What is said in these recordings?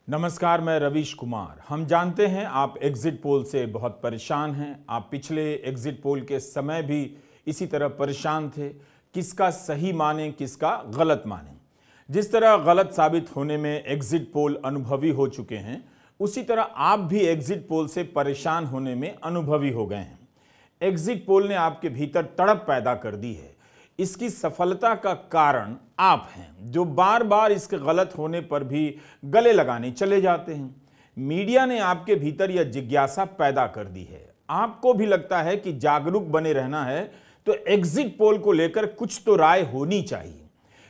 नमस्कार, मैं रवीश कुमार। हम जानते हैं आप एग्जिट पोल से बहुत परेशान हैं। आप पिछले एग्जिट पोल के समय भी इसी तरह परेशान थे, किसका सही माने किसका गलत माने। जिस तरह गलत साबित होने में एग्जिट पोल अनुभवी हो चुके हैं, उसी तरह आप भी एग्जिट पोल से परेशान होने में अनुभवी हो गए हैं। एग्जिट पोल ने आपके भीतर तड़प पैदा कर दी है। इसकी सफलता का कारण आप हैं, जो बार बार इसके गलत होने पर भी गले लगाने चले जाते हैं। मीडिया ने आपके भीतर यह जिज्ञासा पैदा कर दी है। आपको भी लगता है कि जागरूक बने रहना है तो एग्जिट पोल को लेकर कुछ तो राय होनी चाहिए।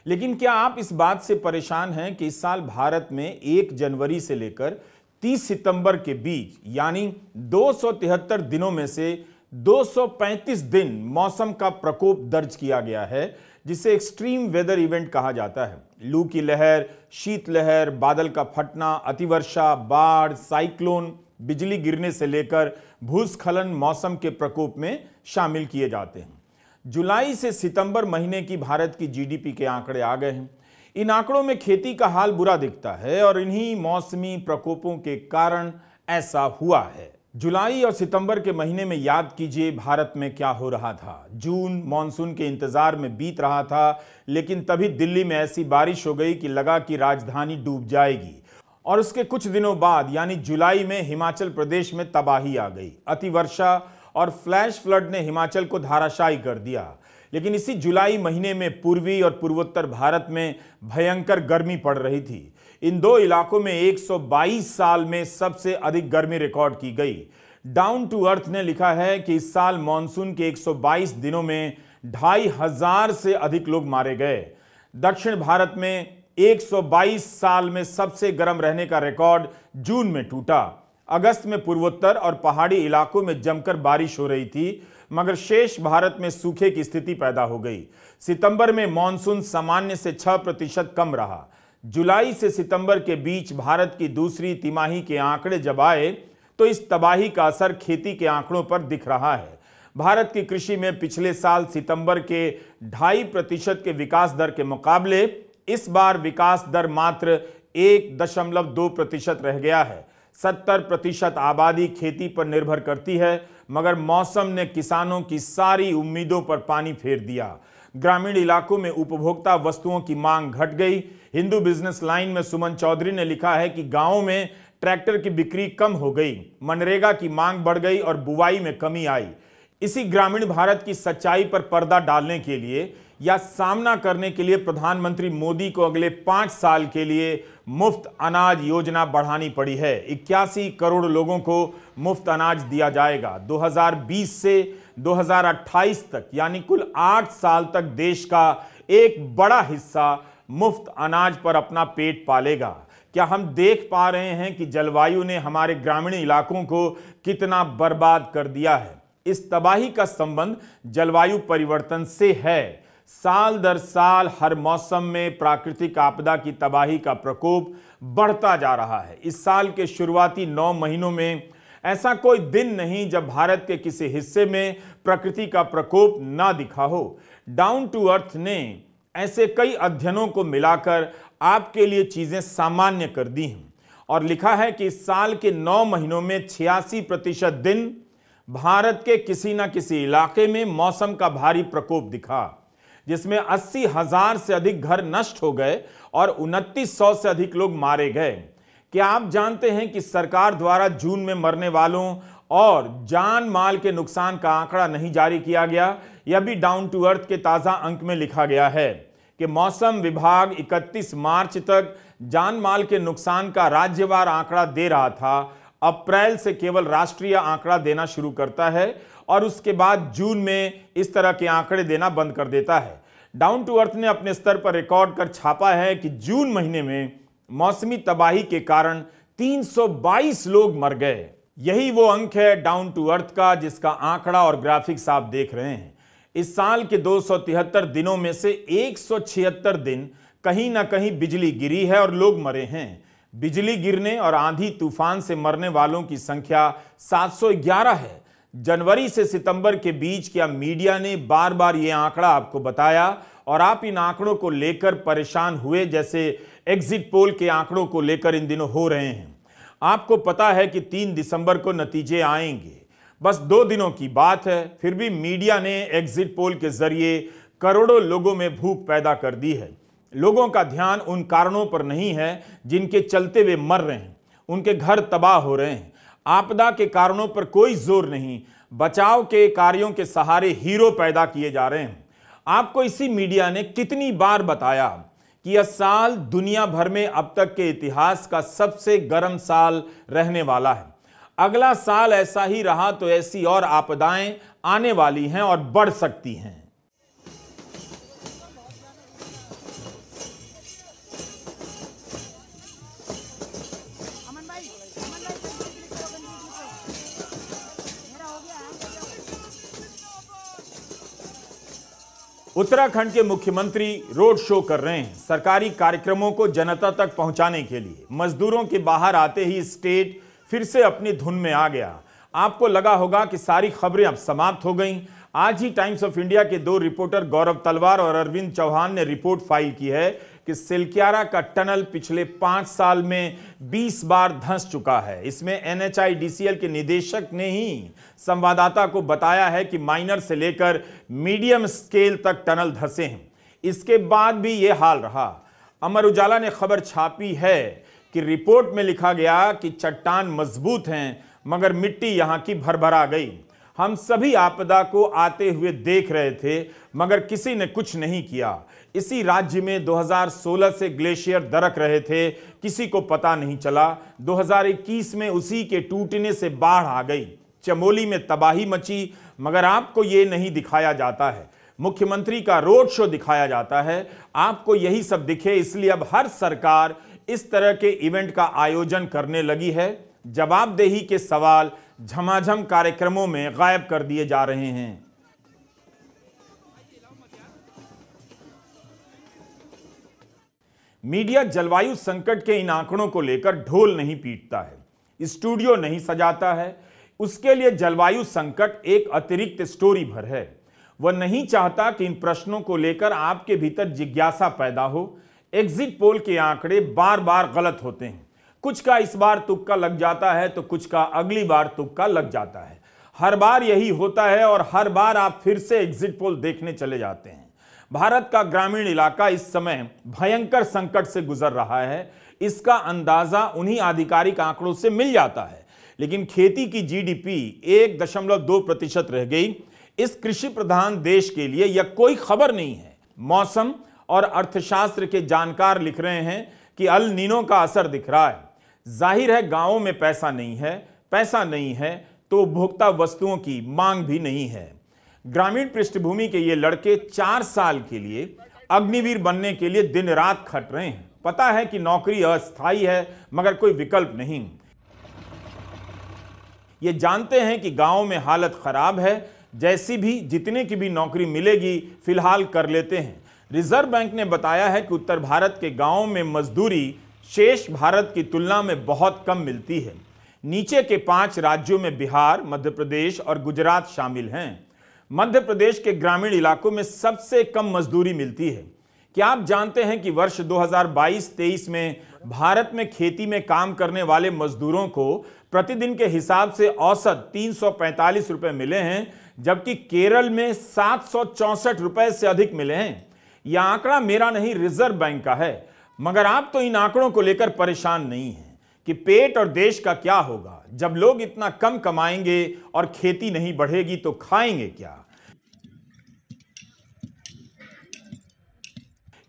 लेकिन क्या आप इस बात से परेशान हैं कि इस साल भारत में 1 जनवरी से लेकर 30 सितंबर के बीच यानी 273 दिनों में से 235 दिन मौसम का प्रकोप दर्ज किया गया है, जिसे एक्सट्रीम वेदर इवेंट कहा जाता है। लू की लहर, शीतलहर, बादल का फटना, अतिवर्षा, बाढ़, साइक्लोन, बिजली गिरने से लेकर भूस्खलन मौसम के प्रकोप में शामिल किए जाते हैं। जुलाई से सितंबर महीने की भारत की जीडीपी के आंकड़े आ गए हैं। इन आंकड़ों में खेती का हाल बुरा दिखता है और इन्हीं मौसमी प्रकोपों के कारण ऐसा हुआ है। जुलाई और सितंबर के महीने में याद कीजिए भारत में क्या हो रहा था। जून मॉनसून के इंतजार में बीत रहा था, लेकिन तभी दिल्ली में ऐसी बारिश हो गई कि लगा कि राजधानी डूब जाएगी। और उसके कुछ दिनों बाद यानी जुलाई में हिमाचल प्रदेश में तबाही आ गई। अतिवर्षा और फ्लैश फ्लड ने हिमाचल को धाराशायी कर दिया। लेकिन इसी जुलाई महीने में पूर्वी और पूर्वोत्तर भारत में भयंकर गर्मी पड़ रही थी। इन दो इलाकों में 122 साल में सबसे अधिक गर्मी रिकॉर्ड की गई। डाउन टू अर्थ ने लिखा है कि इस साल मॉनसून के 122 दिनों में 2500 से अधिक लोग मारे गए। दक्षिण भारत में 122 साल में सबसे गर्म रहने का रिकॉर्ड जून में टूटा। अगस्त में पूर्वोत्तर और पहाड़ी इलाकों में जमकर बारिश हो रही थी, मगर शेष भारत में सूखे की स्थिति पैदा हो गई। सितंबर में मॉनसून सामान्य से 6% कम रहा। जुलाई से सितंबर के बीच भारत की दूसरी तिमाही के आंकड़े जब आए तो इस तबाही का असर खेती के आंकड़ों पर दिख रहा है। भारत की कृषि में पिछले साल सितंबर के 2.5% के विकास दर के मुकाबले इस बार विकास दर मात्र 1.2% रह गया है। 70% आबादी खेती पर निर्भर करती है, मगर मौसम ने किसानों की सारी उम्मीदों पर पानी फेर दिया। ग्रामीण इलाकों में उपभोक्ता वस्तुओं की मांग घट गई। हिंदू बिजनेस लाइन में सुमन चौधरी ने लिखा है कि गांवों में ट्रैक्टर की बिक्री कम हो गई, मनरेगा की मांग बढ़ गई और बुवाई में कमी आई। इसी ग्रामीण भारत की सच्चाई पर पर्दा डालने के लिए या सामना करने के लिए प्रधानमंत्री मोदी को अगले 5 साल के लिए मुफ्त अनाज योजना बढ़ानी पड़ी है। 81 करोड़ लोगों को मुफ्त अनाज दिया जाएगा। 2020 से 2028 तक यानी कुल 8 साल तक देश का एक बड़ा हिस्सा मुफ्त अनाज पर अपना पेट पालेगा। क्या हम देख पा रहे हैं कि जलवायु ने हमारे ग्रामीण इलाकों को कितना बर्बाद कर दिया है? इस तबाही का संबंध जलवायु परिवर्तन से है। साल दर साल हर मौसम में प्राकृतिक आपदा की तबाही का प्रकोप बढ़ता जा रहा है। इस साल के शुरुआती 9 महीनों में ऐसा कोई दिन नहीं जब भारत के किसी हिस्से में प्रकृति का प्रकोप ना दिखा हो। डाउन टू अर्थ ने ऐसे कई अध्ययनों को मिलाकर आपके लिए चीजें सामान्य कर दी हैं और लिखा है कि इस साल के 9 महीनों में 86% दिन भारत के किसी न किसी इलाके में मौसम का भारी प्रकोप दिखा, जिसमें 80,000 से अधिक घर नष्ट हो गए और 2900 से अधिक लोग मारे गए। क्या आप जानते हैं कि सरकार द्वारा जून में मरने वालों और जान माल के नुकसान का आंकड़ा नहीं जारी किया गया? यह भी डाउन टू अर्थ के ताजा अंक में लिखा गया है कि मौसम विभाग 31 मार्च तक जान माल के नुकसान का राज्यवार आंकड़ा दे रहा था। अप्रैल से केवल राष्ट्रीय आंकड़ा देना शुरू करता है और उसके बाद जून में इस तरह के आंकड़े देना बंद कर देता है। डाउन टू अर्थ ने अपने स्तर पर रिकॉर्ड कर छापा है कि जून महीने में मौसमी तबाही के कारण 322 लोग मर गए। यही वो अंक है डाउन टू अर्थ का, जिसका आंकड़ा और ग्राफिक्स आप देख रहे हैं। इस साल के 273 दिनों में से 176 दिन कहीं ना कहीं बिजली गिरी है और लोग मरे हैं। बिजली गिरने और आंधी तूफान से मरने वालों की संख्या 711 है। जनवरी से सितंबर के बीच क्या मीडिया ने बार बार यह आंकड़ा आपको बताया और आप इन आंकड़ों को लेकर परेशान हुए, जैसे एग्जिट पोल के आंकड़ों को लेकर इन दिनों हो रहे हैं। आपको पता है कि 3 दिसंबर को नतीजे आएंगे, बस 2 दिनों की बात है। फिर भी मीडिया ने एग्जिट पोल के जरिए करोड़ों लोगों में भूख पैदा कर दी है। लोगों का ध्यान उन कारणों पर नहीं है जिनके चलते वे मर रहे हैं, उनके घर तबाह हो रहे हैं। आपदा के कारणों पर कोई जोर नहीं, बचाव के कार्यों के सहारे हीरो पैदा किए जा रहे हैं। आपको इसी मीडिया ने कितनी बार बताया कि यह साल दुनिया भर में अब तक के इतिहास का सबसे गर्म साल रहने वाला है। अगला साल ऐसा ही रहा तो ऐसी और आपदाएं आने वाली हैं और बढ़ सकती हैं। उत्तराखंड के मुख्यमंत्री रोड शो कर रहे हैं सरकारी कार्यक्रमों को जनता तक पहुंचाने के लिए। मजदूरों के बाहर आते ही स्टेट फिर से अपनी धुन में आ गया। आपको लगा होगा कि सारी खबरें अब समाप्त हो गईं। आज ही टाइम्स ऑफ इंडिया के 2 रिपोर्टर गौरव तलवार और अरविंद चौहान ने रिपोर्ट फाइल की है कि सिलक्यारा का टनल पिछले 5 साल में 20 बार धंस चुका है। इसमें NHIDCL के निदेशक ने ही संवाददाता को बताया है कि माइनर से लेकर मीडियम स्केल तक टनल धंसे हैं। इसके बाद भी यह हाल रहा। अमर उजाला ने खबर छापी है कि रिपोर्ट में लिखा गया कि चट्टान मजबूत हैं मगर मिट्टी यहां की भरभरा गई। हम सभी आपदा को आते हुए देख रहे थे मगर किसी ने कुछ नहीं किया। इसी राज्य में 2016 से ग्लेशियर दरक रहे थे, किसी को पता नहीं चला। 2021 में उसी के टूटने से बाढ़ आ गई, चमोली में तबाही मची, मगर आपको ये नहीं दिखाया जाता है। मुख्यमंत्री का रोड शो दिखाया जाता है, आपको यही सब दिखे। इसलिए अब हर सरकार इस तरह के इवेंट का आयोजन करने लगी है। जवाबदेही के सवाल झमाझम कार्यक्रमों में गायब कर दिए जा रहे हैं। मीडिया जलवायु संकट के इन आंकड़ों को लेकर ढोल नहीं पीटता है, स्टूडियो नहीं सजाता है। उसके लिए जलवायु संकट एक अतिरिक्त स्टोरी भर है। वह नहीं चाहता कि इन प्रश्नों को लेकर आपके भीतर जिज्ञासा पैदा हो। एग्जिट पोल के आंकड़े बार बार गलत होते हैं। कुछ का इस बार तुक्का लग जाता है तो कुछ का अगली बार तुक्का लग जाता है। हर बार यही होता है और हर बार आप फिर से एग्जिट पोल देखने चले जाते हैं। भारत का ग्रामीण इलाका इस समय भयंकर संकट से गुजर रहा है। इसका अंदाजा उन्हीं आधिकारिक आंकड़ों से मिल जाता है। लेकिन खेती की GDP 1.2% रह गई। इस कृषि प्रधान देश के लिए यह कोई खबर नहीं है। मौसम और अर्थशास्त्र के जानकार लिख रहे हैं कि अल नीनो का असर दिख रहा है। जाहिर है गांवों में पैसा नहीं है तो उपभोक्ता वस्तुओं की मांग भी नहीं है। ग्रामीण पृष्ठभूमि के ये लड़के 4 साल के लिए अग्निवीर बनने के लिए दिन रात खट रहे हैं। पता है कि नौकरी अस्थायी है मगर कोई विकल्प नहीं। ये जानते हैं कि गांव में हालत खराब है, जैसी भी जितने की भी नौकरी मिलेगी फिलहाल कर लेते हैं। रिजर्व बैंक ने बताया है कि उत्तर भारत के गांवों में मजदूरी शेष भारत की तुलना में बहुत कम मिलती है। नीचे के 5 राज्यों में बिहार, मध्य प्रदेश और गुजरात शामिल हैं। मध्य प्रदेश के ग्रामीण इलाकों में सबसे कम मजदूरी मिलती है। क्या आप जानते हैं कि वर्ष 2022-23 में भारत में खेती में काम करने वाले मजदूरों को प्रतिदिन के हिसाब से औसत 345 रुपए मिले हैं, जबकि केरल में 764 रुपए से अधिक मिले हैं। यह आंकड़ा मेरा नहीं, रिजर्व बैंक का है। मगर आप तो इन आंकड़ों को लेकर परेशान नहीं हैं कि पेट और देश का क्या होगा। जब लोग इतना कम कमाएंगे और खेती नहीं बढ़ेगी तो खाएंगे क्या?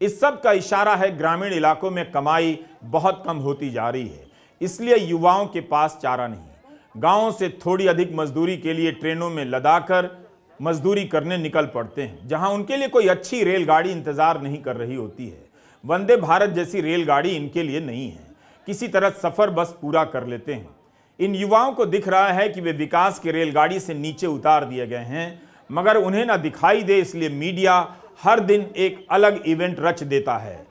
इस सब का इशारा है ग्रामीण इलाकों में कमाई बहुत कम होती जा रही है। इसलिए युवाओं के पास चारा नहीं। गांवों से थोड़ी अधिक मजदूरी के लिए ट्रेनों में लदाकर मजदूरी करने निकल पड़ते हैं, जहां उनके लिए कोई अच्छी रेलगाड़ी इंतजार नहीं कर रही होती है। वंदे भारत जैसी रेलगाड़ी इनके लिए नहीं है। किसी तरह सफर बस पूरा कर लेते हैं। इन युवाओं को दिख रहा है कि वे विकास की रेलगाड़ी से नीचे उतार दिए गए हैं, मगर उन्हें ना दिखाई दे, इसलिए मीडिया हर दिन एक अलग इवेंट रच देता है।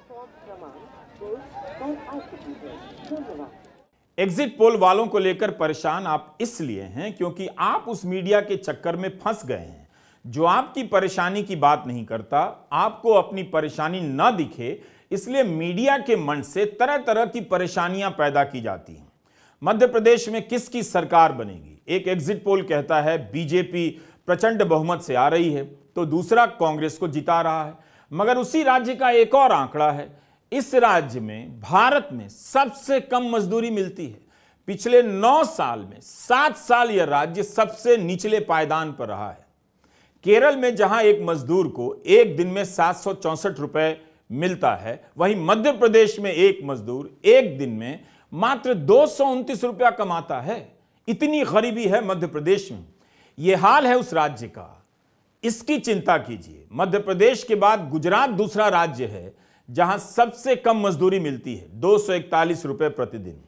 एग्जिट पोल वालों को लेकर परेशान आप इसलिए हैं क्योंकि आप उस मीडिया के चक्कर में फंस गए हैं जो आपकी परेशानी की बात नहीं करता। आपको अपनी परेशानी ना दिखे इसलिए मीडिया के मंच से तरह तरह की परेशानियां पैदा की जाती हैं। मध्य प्रदेश में किसकी सरकार बनेगी? एक एग्जिट पोल कहता है बीजेपी प्रचंड बहुमत से आ रही है, तो दूसरा कांग्रेस को जिता रहा है। मगर उसी राज्य का एक और आंकड़ा है, इस राज्य में भारत में सबसे कम मजदूरी मिलती है। पिछले 9 साल में 7 साल यह राज्य सबसे निचले पायदान पर रहा है। केरल में जहां एक मजदूर को एक दिन में 764 रुपए मिलता है, वहीं मध्य प्रदेश में एक मजदूर एक दिन में मात्र 229 रुपया कमाता है। इतनी गरीबी है मध्य प्रदेश में। यह हाल है उस राज्य का, इसकी चिंता कीजिए। मध्य प्रदेश के बाद गुजरात दूसरा राज्य है जहां सबसे कम मजदूरी मिलती है, 241 रुपए प्रतिदिन।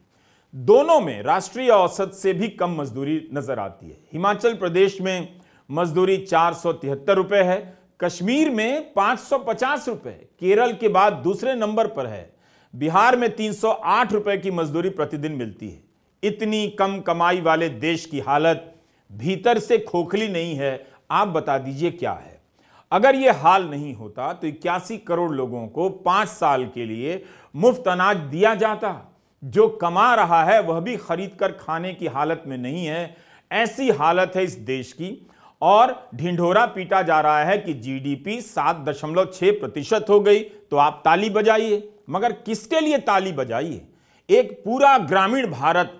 दोनों में राष्ट्रीय औसत से भी कम मजदूरी नजर आती है। हिमाचल प्रदेश में मजदूरी 473 रुपए है, कश्मीर में 550 रुपए, केरल के बाद दूसरे नंबर पर है। बिहार में 308 रुपए की मजदूरी प्रतिदिन मिलती है। इतनी कम कमाई वाले देश की हालत भीतर से खोखली नहीं है। आप बता दीजिए क्या है? अगर यह हाल नहीं होता तो 81 करोड़ लोगों को 5 साल के लिए मुफ्त अनाज दिया जाता। जो कमा रहा है वह भी खरीद कर खाने की हालत में नहीं है। ऐसी हालत है इस देश की, और ढिंढोरा पीटा जा रहा है कि जीडीपी 7.6% हो गई तो आप ताली बजाइए। मगर किसके लिए ताली बजाइए? एक पूरा ग्रामीण भारत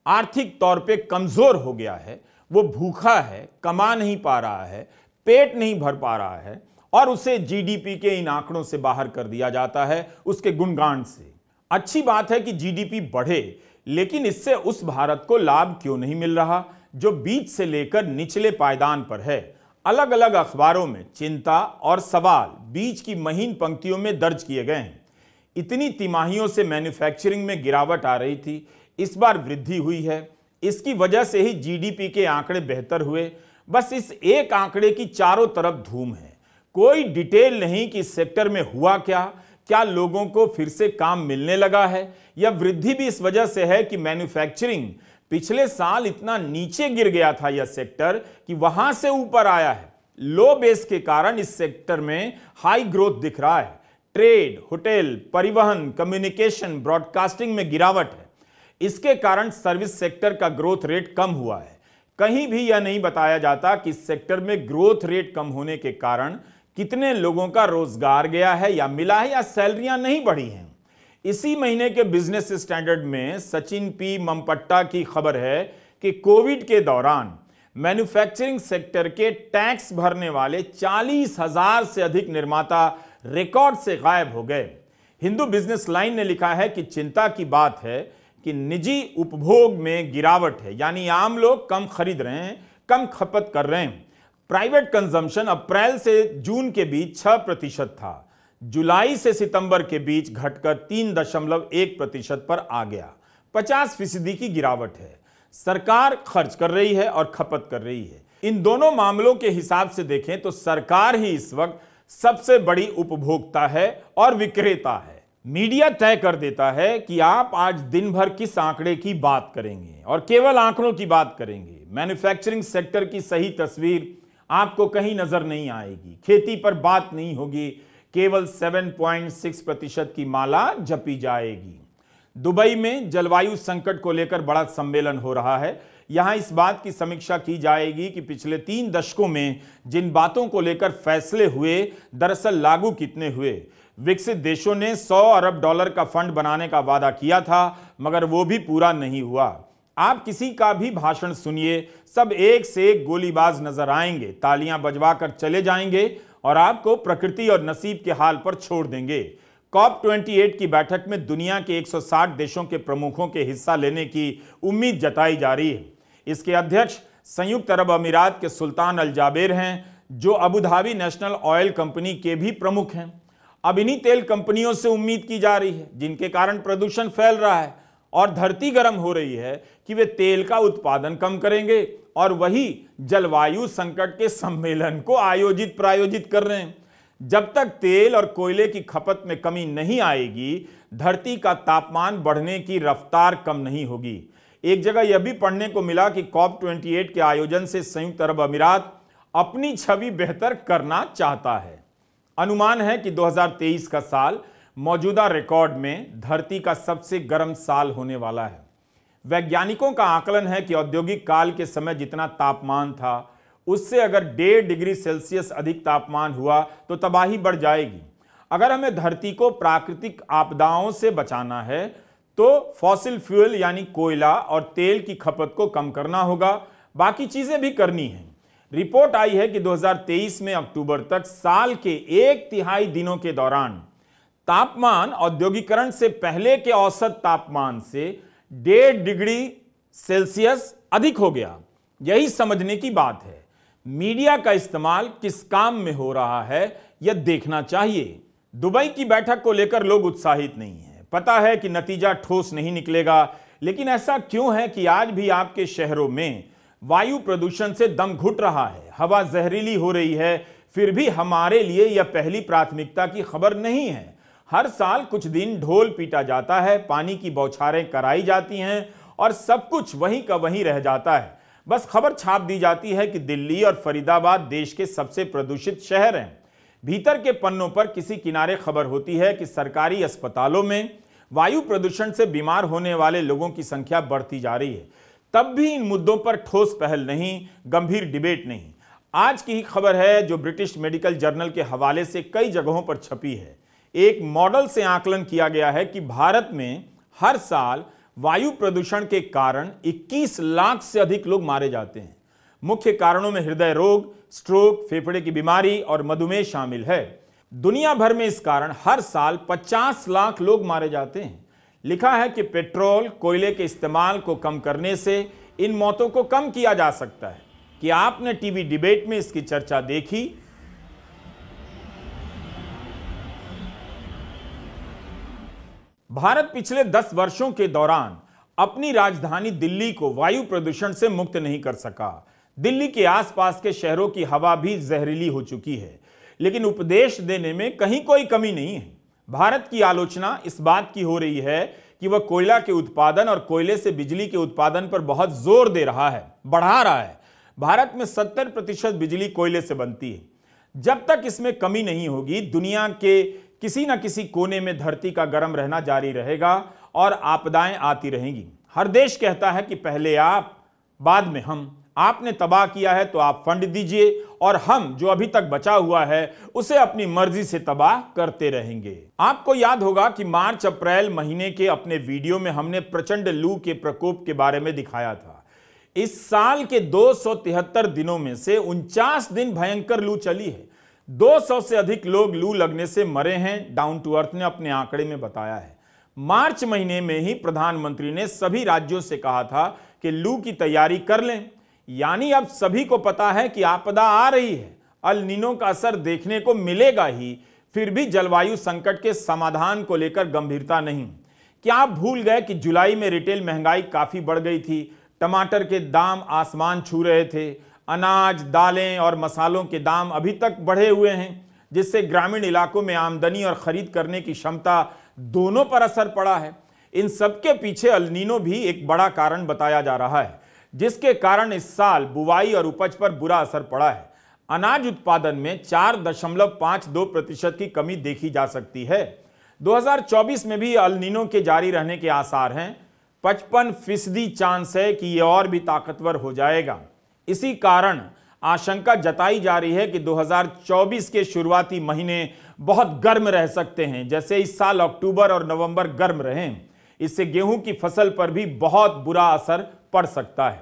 आर्थिक तौर पे कमजोर हो गया है, वो भूखा है, कमा नहीं पा रहा है, पेट नहीं भर पा रहा है, और उसे जीडीपी के इन आंकड़ों से बाहर कर दिया जाता है, उसके गुणगान से। अच्छी बात है कि जीडीपी बढ़े, लेकिन इससे उस भारत को लाभ क्यों नहीं मिल रहा जो बीच से लेकर निचले पायदान पर है? अलग अलग अखबारों में चिंता और सवाल बीच की महीन पंक्तियों में दर्ज किए गए हैं। इतनी तिमाहियों से मैन्युफैक्चरिंग में गिरावट आ रही थी, इस बार वृद्धि हुई है। इसकी वजह से ही जीडीपी के आंकड़े बेहतर हुए। बस इस एक आंकड़े की चारों तरफ धूम है, कोई डिटेल नहीं कि इस सेक्टर में हुआ क्या लोगों को फिर से काम मिलने लगा है, या वृद्धि भी इस वजह से है कि मैन्युफैक्चरिंग पिछले साल इतना नीचे गिर गया था यह सेक्टर कि वहां से ऊपर आया है। लो बेस के कारण इस सेक्टर में हाई ग्रोथ दिख रहा है। ट्रेड, होटल, परिवहन, कम्युनिकेशन, ब्रॉडकास्टिंग में गिरावट है। इसके कारण सर्विस सेक्टर का ग्रोथ रेट कम हुआ है। कहीं भी यह नहीं बताया जाता कि इस सेक्टर में ग्रोथ रेट कम होने के कारण कितने लोगों का रोजगार गया है या मिला है, या सैलरियां नहीं बढ़ी हैं। इसी महीने के बिजनेस स्टैंडर्ड में सचिन पी ममपट्टा की खबर है कि कोविड के दौरान मैन्युफैक्चरिंग सेक्टर के टैक्स भरने वाले 40,000 से अधिक निर्माता रिकॉर्ड से गायब हो गए। हिंदू बिजनेस लाइन ने लिखा है कि चिंता की बात है कि निजी उपभोग में गिरावट है, यानी आम लोग कम खरीद रहे हैं, कम खपत कर रहे हैं। प्राइवेट कंजम्पशन अप्रैल से जून के बीच 6% था, जुलाई से सितंबर के बीच घटकर 3.1% पर आ गया। 50% की गिरावट है। सरकार खर्च कर रही है और खपत कर रही है। इन दोनों मामलों के हिसाब से देखें तो सरकार ही इस वक्त सबसे बड़ी उपभोक्ता है और विक्रेता है। मीडिया तय कर देता है कि आप आज दिन भर किस आंकड़े की बात करेंगे, और केवल आंकड़ों की बात करेंगे। मैन्युफैक्चरिंग सेक्टर की सही तस्वीर आपको कहीं नजर नहीं आएगी। खेती पर बात नहीं होगी, केवल 7.6% की माला जपी जाएगी। दुबई में जलवायु संकट को लेकर बड़ा सम्मेलन हो रहा है। यहां इस बात की समीक्षा की जाएगी कि पिछले 3 दशकों में जिन बातों को लेकर फैसले हुए, दरअसल लागू कितने हुए। विकसित देशों ने $100 अरब का फंड बनाने का वादा किया था, मगर वो भी पूरा नहीं हुआ। आप किसी का भी भाषण सुनिए, सब एक से एक गोलीबाज नजर आएंगे, तालियां बजवा कर चले जाएंगे और आपको प्रकृति और नसीब के हाल पर छोड़ देंगे। COP28 की बैठक में दुनिया के 160 देशों के प्रमुखों के हिस्सा लेने की उम्मीद जताई जा रही है। इसके अध्यक्ष संयुक्त अरब अमीरात के सुल्तान अल जाबेर हैं, जो Abu Dhabi national oil company के भी प्रमुख हैं। अब इन्हीं तेल कंपनियों से उम्मीद की जा रही है, जिनके कारण प्रदूषण फैल रहा है और धरती गर्म हो रही है, कि वे तेल का उत्पादन कम करेंगे और वही जलवायु संकट के सम्मेलन को आयोजित प्रायोजित कर रहे हैं। जब तक तेल और कोयले की खपत में कमी नहीं आएगी, धरती का तापमान बढ़ने की रफ्तार कम नहीं होगी। एक जगह यह भी पढ़ने को मिला कि COP28 के आयोजन से संयुक्त अरब अमीरात अपनी छवि बेहतर करना चाहता है। अनुमान है कि 2023 का साल मौजूदा रिकॉर्ड में धरती का सबसे गर्म साल होने वाला है। वैज्ञानिकों का आकलन है कि औद्योगिक काल के समय जितना तापमान था उससे अगर 1.5 डिग्री सेल्सियस अधिक तापमान हुआ तो तबाही बढ़ जाएगी। अगर हमें धरती को प्राकृतिक आपदाओं से बचाना है तो फॉसिल फ्यूल यानी कोयला और तेल की खपत को कम करना होगा, बाकी चीजें भी करनी है। रिपोर्ट आई है कि 2023 में अक्टूबर तक साल के 1/3 दिनों के दौरान तापमान औद्योगिकरण से पहले के औसत तापमान से 1.5 डिग्री सेल्सियस अधिक हो गया। यही समझने की बात है। मीडिया का इस्तेमाल किस काम में हो रहा है यह देखना चाहिए। दुबई की बैठक को लेकर लोग उत्साहित नहीं हैं। पता है कि नतीजा ठोस नहीं निकलेगा, लेकिन ऐसा क्यों है कि आज भी आपके शहरों में वायु प्रदूषण से दम घुट रहा है, हवा जहरीली हो रही है, फिर भी हमारे लिए यह पहली प्राथमिकता की खबर नहीं है। हर साल कुछ दिन ढोल पीटा जाता है, पानी की बौछारें कराई जाती हैं और सब कुछ वहीं का वहीं रह जाता है। बस खबर छाप दी जाती है कि दिल्ली और फरीदाबाद देश के सबसे प्रदूषित शहर हैं। भीतर के पन्नों पर किसी किनारे खबर होती है कि सरकारी अस्पतालों में वायु प्रदूषण से बीमार होने वाले लोगों की संख्या बढ़ती जा रही है। तब भी इन मुद्दों पर ठोस पहल नहीं, गंभीर डिबेट नहीं। आज की ही खबर है जो ब्रिटिश मेडिकल जर्नल के हवाले से कई जगहों पर छपी है। एक मॉडल से आकलन किया गया है कि भारत में हर साल वायु प्रदूषण के कारण 21 लाख से अधिक लोग मारे जाते हैं। मुख्य कारणों में हृदय रोग, स्ट्रोक, फेफड़े की बीमारी और मधुमेह शामिल है। दुनिया भर में इस कारण हर साल 50 लाख लोग मारे जाते हैं। लिखा है कि पेट्रोल, कोयले के इस्तेमाल को कम करने से इन मौतों को कम किया जा सकता है। कि आपने टीवी डिबेट में इसकी चर्चा देखी? भारत पिछले 10 वर्षों के दौरान अपनी राजधानी दिल्ली को वायु प्रदूषण से मुक्त नहीं कर सका। दिल्ली के आसपास के शहरों की हवा भी जहरीली हो चुकी है, लेकिन उपदेश देने में कहीं कोई कमी नहीं है। भारत की आलोचना इस बात की हो रही है कि वह कोयला के उत्पादन और कोयले से बिजली के उत्पादन पर बहुत जोर दे रहा है, बढ़ा रहा है। भारत में 70% बिजली कोयले से बनती है। जब तक इसमें कमी नहीं होगी, दुनिया के किसी न किसी कोने में धरती का गर्म रहना जारी रहेगा और आपदाएं आती रहेंगी। हर देश कहता है कि पहले आप, बाद में हम। आपने तबाह किया है तो आप फंड दीजिए और हम जो अभी तक बचा हुआ है उसे अपनी मर्जी से तबाह करते रहेंगे। आपको याद होगा कि मार्च अप्रैल महीने के अपने वीडियो में हमने प्रचंड लू के प्रकोप के बारे में दिखाया था। इस साल के 273 दिनों में से 49 दिन भयंकर लू चली है। 200 से अधिक लोग लू लगने से मरे हैं, डाउन टू अर्थ ने अपने आंकड़े में बताया है। मार्च महीने में ही प्रधानमंत्री ने सभी राज्यों से कहा था कि लू की तैयारी कर लें। यानी अब सभी को पता है कि आपदा आ रही है, अल नीनो का असर देखने को मिलेगा ही, फिर भी जलवायु संकट के समाधान को लेकर गंभीरता नहीं। क्या आप भूल गए कि जुलाई में रिटेल महंगाई काफी बढ़ गई थी? टमाटर के दाम आसमान छू रहे थे। अनाज, दालें और मसालों के दाम अभी तक बढ़े हुए हैं, जिससे ग्रामीण इलाकों में आमदनी और खरीद करने की क्षमता दोनों पर असर पड़ा है। इन सबके पीछे अल नीनो भी एक बड़ा कारण बताया जा रहा है, जिसके कारण इस साल बुवाई और उपज पर बुरा असर पड़ा है। अनाज उत्पादन में 4.52% की कमी देखी जा सकती है। 2024 में भी अल नीनो के जारी रहने के आसार हैं। 55% चांस है कि यह और भी ताकतवर हो जाएगा। इसी कारण आशंका जताई जा रही है कि 2024 के शुरुआती महीने बहुत गर्म रह सकते हैं, जैसे इस साल अक्टूबर और नवंबर गर्म रहे। इससे गेहूं की फसल पर भी बहुत बुरा असर पड़ सकता है।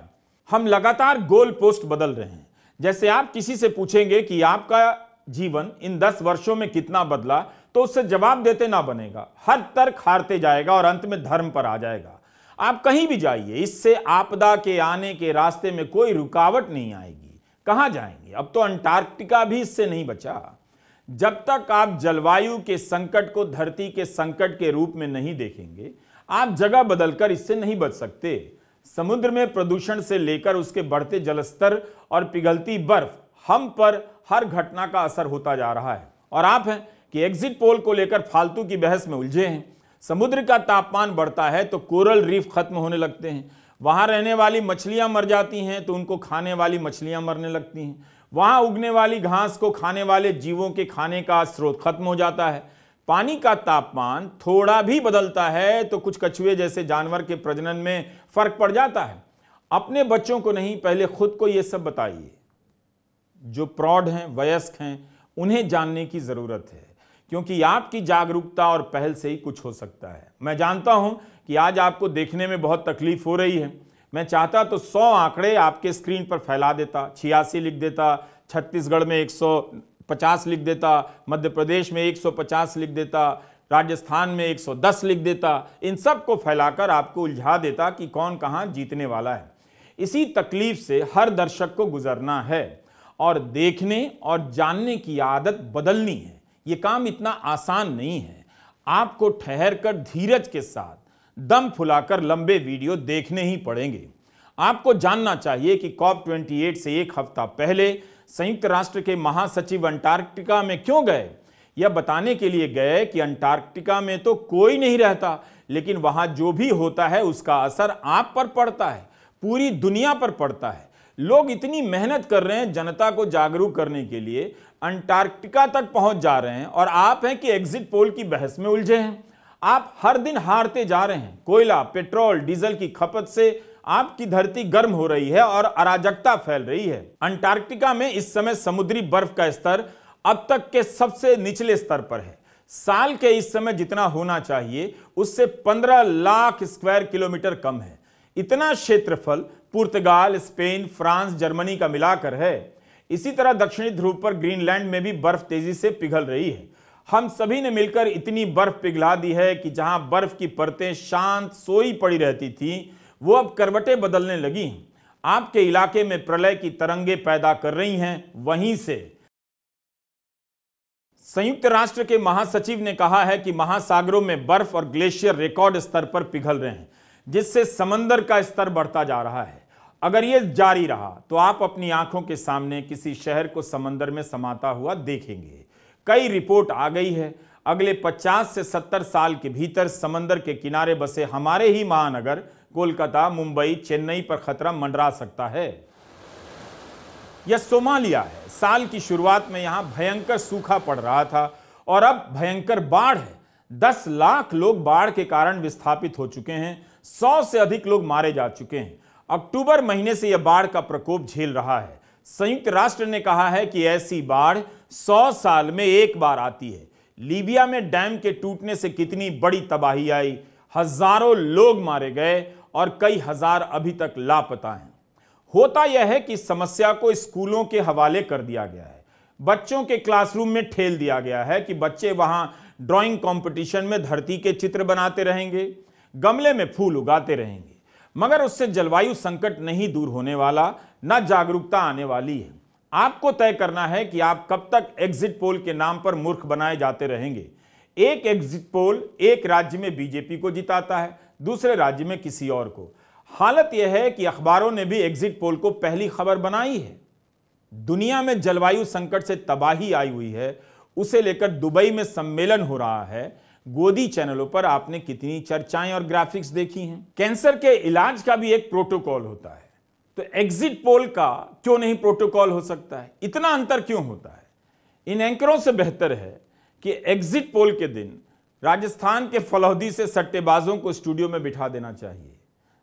हम लगातार गोल पोस्ट बदल रहे हैं। जैसे आप किसी से पूछेंगे कि आपका जीवन इन 10 वर्षों में कितना बदला, तो उससे जवाब देते ना बनेगा। हर तर्क हारते जाएगा और अंत में धर्म पर आ जाएगा। आप कहीं भी जाइए, इससे आपदा के आने के रास्ते में कोई रुकावट नहीं आएगी। कहां जाएंगे? अब तो अंटार्कटिका भी इससे नहीं बचा। जब तक आप जलवायु के संकट को धरती के संकट के रूप में नहीं देखेंगे, आप जगह बदलकर इससे नहीं बच सकते। समुद्र में प्रदूषण से लेकर उसके बढ़ते जलस्तर और पिघलती बर्फ, हम पर हर घटना का असर होता जा रहा है। और आप हैं कि एग्जिट पोल को लेकर फालतू की बहस में उलझे हैं। समुद्र का तापमान बढ़ता है तो कोरल रीफ खत्म होने लगते हैं। वहां रहने वाली मछलियां मर जाती हैं तो उनको खाने वाली मछलियां मरने लगती हैं। वहां उगने वाली घास को खाने वाले जीवों के खाने का स्रोत खत्म हो जाता है। पानी का तापमान थोड़ा भी बदलता है तो कुछ कछुए जैसे जानवर के प्रजनन में फर्क पड़ जाता है। अपने बच्चों को नहीं, पहले खुद को यह सब बताइए। जो प्रौढ़ हैं, वयस्क हैं, उन्हें जानने की जरूरत है, क्योंकि आपकी जागरूकता और पहल से ही कुछ हो सकता है। मैं जानता हूं कि आज आपको देखने में बहुत तकलीफ हो रही है। मैं चाहता तो 100 आंकड़े आपके स्क्रीन पर फैला देता, 86 लिख देता, छत्तीसगढ़ में 150 लिख देता, मध्य प्रदेश में 150 लिख देता, राजस्थान में 110 लिख देता। इन सब को फैलाकर आपको उलझा देता कि कौन कहां जीतने वाला है। इसी तकलीफ से हर दर्शक को गुजरना है और देखने और जानने की आदत बदलनी है। यह काम इतना आसान नहीं है। आपको ठहरकर धीरज के साथ दम फुलाकर लंबे वीडियो देखने ही पड़ेंगे। आपको जानना चाहिए कि COP28 से एक हफ्ता पहले संयुक्त राष्ट्र के महासचिव अंटार्कटिका में क्यों गए। यह बताने के लिए गए कि अंटार्कटिका में तो कोई नहीं रहता, लेकिन वहां जो भी होता है उसका असर आप पर पड़ता है, पूरी दुनिया पर पड़ता है। लोग इतनी मेहनत कर रहे हैं जनता को जागरूक करने के लिए, अंटार्कटिका तक पहुंच जा रहे हैं, और आप हैं कि एग्जिट पोल की बहस में उलझे हैं। आप हर दिन हारते जा रहे हैं। कोयला, पेट्रोल, डीजल की खपत से आपकी धरती गर्म हो रही है और अराजकता फैल रही है। अंटार्कटिका में इस समय समुद्री बर्फ का स्तर अब तक के सबसे निचले स्तर पर है। साल के इस समय जितना होना चाहिए उससे 15 लाख स्क्वायर किलोमीटर कम है। इतना क्षेत्रफल पुर्तगाल, स्पेन, फ्रांस, जर्मनी का मिलाकर है। इसी तरह दक्षिणी ध्रुव पर ग्रीनलैंड में भी बर्फ तेजी से पिघल रही है। हम सभी ने मिलकर इतनी बर्फ पिघला दी है कि जहां बर्फ की परतें शांत सोई पड़ी रहती थी, वो अब करवटें बदलने लगी हैं। आपके इलाके में प्रलय की तरंगे पैदा कर रही हैं। वहीं से संयुक्त राष्ट्र के महासचिव ने कहा है कि महासागरों में बर्फ और ग्लेशियर रिकॉर्ड स्तर पर पिघल रहे हैं, जिससे समंदर का स्तर बढ़ता जा रहा है। अगर ये जारी रहा तो आप अपनी आंखों के सामने किसी शहर को समंदर में समाता हुआ देखेंगे। कई रिपोर्ट आ गई है, अगले 50 से 70 साल के भीतर समंदर के किनारे बसे हमारे ही महानगर कोलकाता, मुंबई, चेन्नई पर खतरा मंडरा सकता है। यह सोमालिया है। साल की शुरुआत में यहां भयंकर सूखा पड़ रहा था और अब भयंकर बाढ़ है। 10 लाख लोग बाढ़ के कारण विस्थापित हो चुके हैं। 100 से अधिक लोग मारे जा चुके हैं। अक्टूबर महीने से यह बाढ़ का प्रकोप झेल रहा है। संयुक्त राष्ट्र ने कहा है कि ऐसी बाढ़ 100 साल में एक बार आती है। लीबिया में डैम के टूटने से कितनी बड़ी तबाही आई, हजारों लोग मारे गए और कई हजार अभी तक लापता हैं। होता यह है कि समस्या को स्कूलों के हवाले कर दिया गया है। बच्चों के क्लासरूम में ठेल दिया गया है कि बच्चे वहां ड्राइंग कंपटीशन में धरती के चित्र बनाते रहेंगे, गमले में फूल उगाते रहेंगे, मगर उससे जलवायु संकट नहीं दूर होने वाला, न जागरूकता आने वाली है। आपको तय करना है कि आप कब तक एग्जिट पोल के नाम पर मूर्ख बनाए जाते रहेंगे। एक एग्जिट पोल एक राज्य में बीजेपी को जिताता है, दूसरे राज्य में किसी और को। हालत यह है कि अखबारों ने भी एग्जिट पोल को पहली खबर बनाई है। दुनिया में जलवायु संकट से तबाही आई हुई है, उसे लेकर दुबई में सम्मेलन हो रहा है। गोदी चैनलों पर आपने कितनी चर्चाएं और ग्राफिक्स देखी हैं। कैंसर के इलाज का भी एक प्रोटोकॉल होता है, तो एग्जिट पोल का क्यों नहीं प्रोटोकॉल हो सकता है? इतना अंतर क्यों होता है? इन एंकरों से बेहतर है कि एग्जिट पोल के दिन राजस्थान के फलौदी से सट्टेबाजों को स्टूडियो में बिठा देना चाहिए।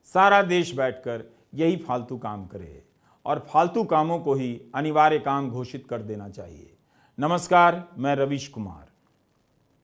सारा देश बैठकर यही फालतू काम करे और फालतू कामों को ही अनिवार्य काम घोषित कर देना चाहिए। नमस्कार, मैं रवीश कुमार।